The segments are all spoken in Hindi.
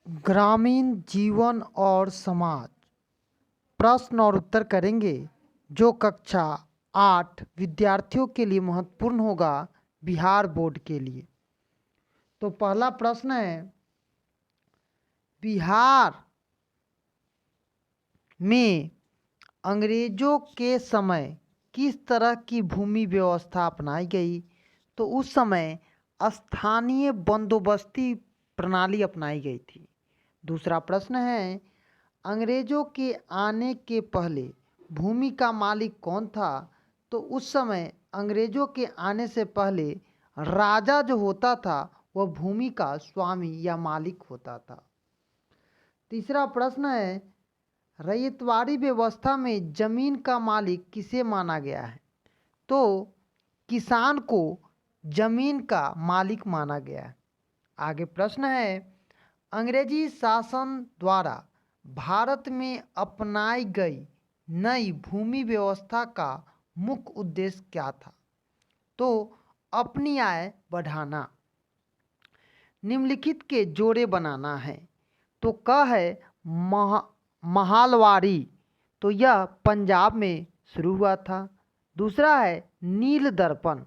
ग्रामीण जीवन और समाज, प्रश्न और उत्तर करेंगे जो कक्षा 8 विद्यार्थियों के लिए महत्वपूर्ण होगा बिहार बोर्ड के लिए। तो पहला प्रश्न है, बिहार में अंग्रेजों के समय किस तरह की भूमि व्यवस्था अपनाई गई? तो उस समय स्थानीय बंदोबस्ती प्रणाली अपनाई गई थी। दूसरा प्रश्न है, अंग्रेजों के आने के पहले भूमि का मालिक कौन था? तो उस समय अंग्रेजों के आने से पहले राजा जो होता था वह भूमि का स्वामी या मालिक होता था। तीसरा प्रश्न है, रैयतवाड़ी व्यवस्था में जमीन का मालिक किसे माना गया है? तो किसान को जमीन का मालिक माना गया है। आगे प्रश्न है, अंग्रेजी शासन द्वारा भारत में अपनाई गई नई भूमि व्यवस्था का मुख्य उद्देश्य क्या था? तो अपनी आय बढ़ाना, निम्नलिखित के जोड़े बनाना है। तो क है महालवाड़ी, तो यह पंजाब में शुरू हुआ था। दूसरा है नील दर्पण,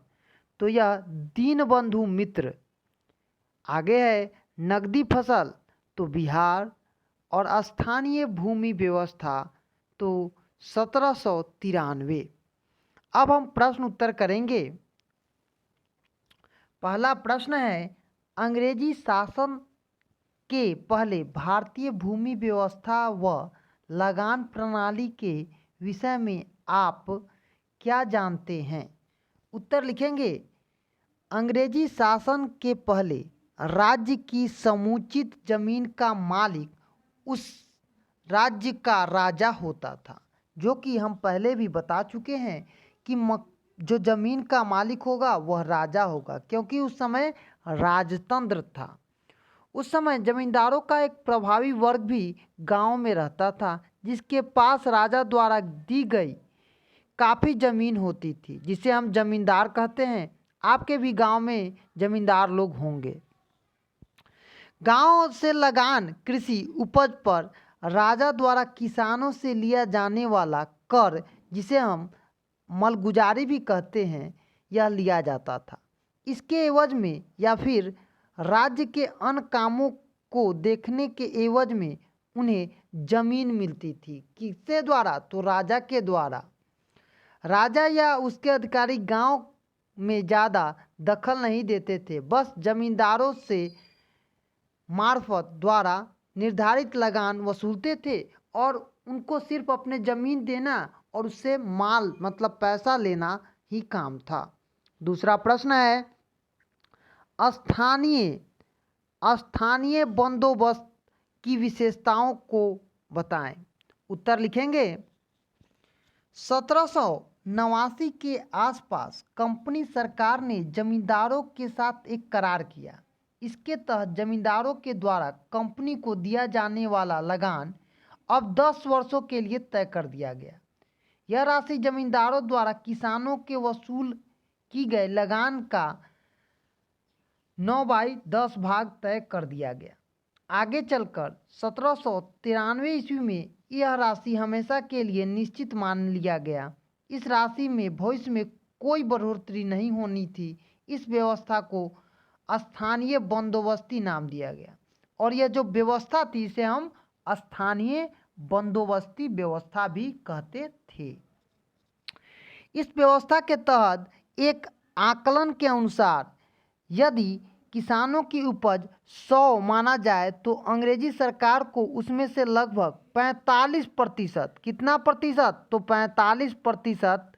तो यह दीनबंधु मित्र। आगे है नगदी फसल, तो बिहार। और स्थानीय भूमि व्यवस्था, तो 1793। अब हम प्रश्न उत्तर करेंगे। पहला प्रश्न है, अंग्रेजी शासन के पहले भारतीय भूमि व्यवस्था व लगान प्रणाली के विषय में आप क्या जानते हैं? उत्तर लिखेंगे, अंग्रेजी शासन के पहले राज्य की समुचित जमीन का मालिक उस राज्य का राजा होता था, जो कि हम पहले भी बता चुके हैं कि जो जमीन का मालिक होगा वह राजा होगा, क्योंकि उस समय राजतंत्र था। उस समय जमींदारों का एक प्रभावी वर्ग भी गांव में रहता था, जिसके पास राजा द्वारा दी गई काफ़ी ज़मीन होती थी, जिसे हम जमींदार कहते हैं। आपके भी गांव में जमींदार लोग होंगे। गांव से लगान कृषि उपज पर राजा द्वारा किसानों से लिया जाने वाला कर, जिसे हम मलगुजारी भी कहते हैं, यह लिया जाता था। इसके एवज में या फिर राज्य के अन्य कामों को देखने के एवज में उन्हें जमीन मिलती थी। किसके द्वारा? तो राजा के द्वारा। राजा या उसके अधिकारी गांव में ज़्यादा दखल नहीं देते थे, बस जमींदारों से मार्फत द्वारा निर्धारित लगान वसूलते थे और उनको सिर्फ अपने ज़मीन देना और उससे माल मतलब पैसा लेना ही काम था। दूसरा प्रश्न है, स्थानीय स्थानीय बंदोबस्त की विशेषताओं को बताएं। उत्तर लिखेंगे, 1789 के आसपास कंपनी सरकार ने जमींदारों के साथ एक करार किया। इसके तहत जमींदारों के द्वारा कंपनी को दिया जाने वाला लगान अब 10 वर्षों के लिए तय कर दिया गया। यह राशि जमींदारों द्वारा किसानों के वसूल की गए लगान का 9/10 भाग तय कर दिया गया। आगे चलकर 1793 ईस्वी में यह राशि हमेशा के लिए निश्चित मान लिया गया। इस राशि में भविष्य में कोई बढ़ोतरी नहीं होनी थी। इस व्यवस्था को स्थानीय बंदोबस्ती नाम दिया गया और यह जो व्यवस्था थी इसे हम स्थानीय बंदोबस्ती व्यवस्था भी कहते थे। इस व्यवस्था के तहत एक आकलन के अनुसार यदि किसानों की उपज 100 माना जाए तो अंग्रेजी सरकार को उसमें से लगभग 45%, कितना प्रतिशत? तो 45%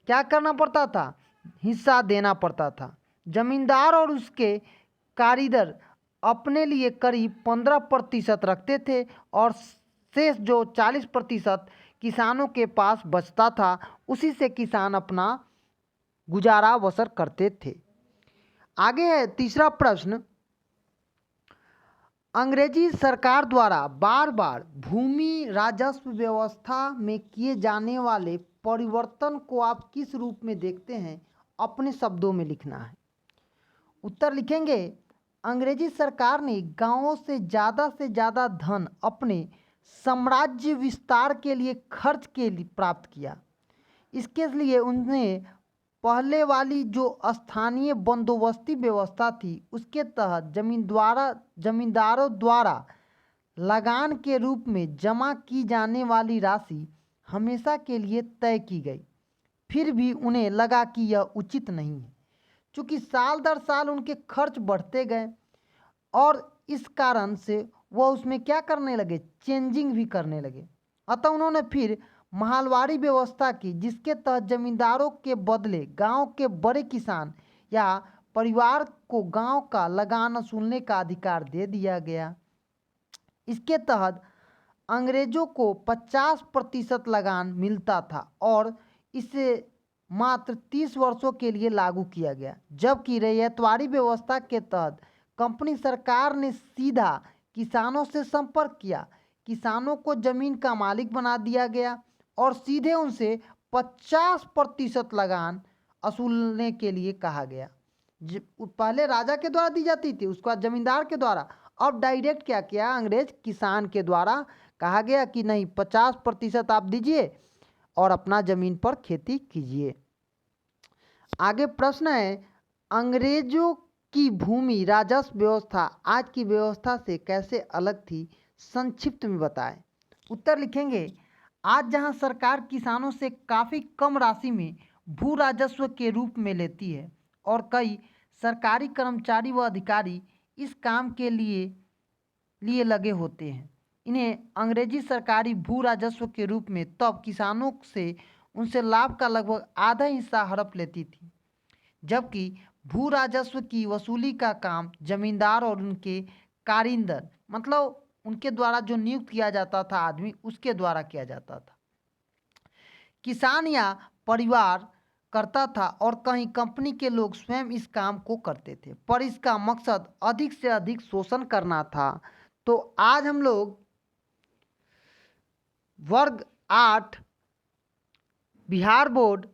क्या करना पड़ता था? हिस्सा देना पड़ता था। जमींदार और उसके कारीगर अपने लिए करीब 15% रखते थे और शेष जो 40% किसानों के पास बचता था उसी से किसान अपना गुजारा बसर करते थे। आगे है तीसरा प्रश्न, अंग्रेजी सरकार द्वारा बार बार भूमि राजस्व व्यवस्था में किए जाने वाले परिवर्तन को आप किस रूप में देखते हैं? अपने शब्दों में लिखना है। उत्तर लिखेंगे, अंग्रेजी सरकार ने गांवों से ज़्यादा धन अपने साम्राज्य विस्तार के लिए खर्च के लिए प्राप्त किया। इसके लिए उनने पहले वाली जो स्थानीय बंदोबस्ती व्यवस्था थी उसके तहत जमींदारों द्वारा लगान के रूप में जमा की जाने वाली राशि हमेशा के लिए तय की गई। फिर भी उन्हें लगा कि यह उचित नहीं है, चूँकि साल दर साल उनके खर्च बढ़ते गए और इस कारण से वह उसमें क्या करने लगे, चेंजिंग भी करने लगे। अतः उन्होंने फिर महलवारी व्यवस्था की, जिसके तहत जमींदारों के बदले गांव के बड़े किसान या परिवार को गांव का लगान वसूलने का अधिकार दे दिया गया। इसके तहत अंग्रेजों को 50% लगान मिलता था और इसे मात्र 30 वर्षों के लिए लागू किया गया। जबकि रैयतवाड़ी व्यवस्था के तहत कंपनी सरकार ने सीधा किसानों से संपर्क किया, किसानों को जमीन का मालिक बना दिया गया और सीधे उनसे 50% लगान वसूलने के लिए कहा गया। पहले राजा के द्वारा दी जाती थी, उसके बाद जमींदार के द्वारा, अब डायरेक्ट क्या किया अंग्रेज, किसान के द्वारा कहा गया कि नहीं 50% आप दीजिए और अपना जमीन पर खेती कीजिए। आगे प्रश्न है, अंग्रेजों की भूमि राजस्व व्यवस्था आज की व्यवस्था से कैसे अलग थी, संक्षिप्त में बताएं। उत्तर लिखेंगे, आज जहां सरकार किसानों से काफ़ी कम राशि में भू राजस्व के रूप में लेती है और कई सरकारी कर्मचारी व अधिकारी इस काम के लिए लगे होते हैं, इन्हें अंग्रेजी सरकारी भू राजस्व के रूप में तब किसानों से उनसे लाभ का लगभग आधा हिस्सा हड़प लेती थी। जबकि भू राजस्व की वसूली का काम जमींदार और उनके कारिंदर, मतलब उनके द्वारा जो नियुक्त किया जाता था आदमी, उसके द्वारा किया जाता था। किसान या परिवार करता था और कहीं कंपनी के लोग स्वयं इस काम को करते थे, पर इसका मकसद अधिक से अधिक शोषण करना था। तो आज हम लोग वर्ग 8 बिहार बोर्ड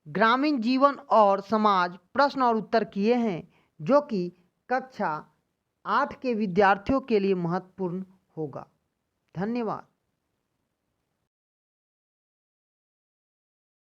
ग्रामीण जीवन और समाज प्रश्न और उत्तर किए हैं, जो कि कक्षा 8 के विद्यार्थियों के लिए महत्वपूर्ण होगा। धन्यवाद।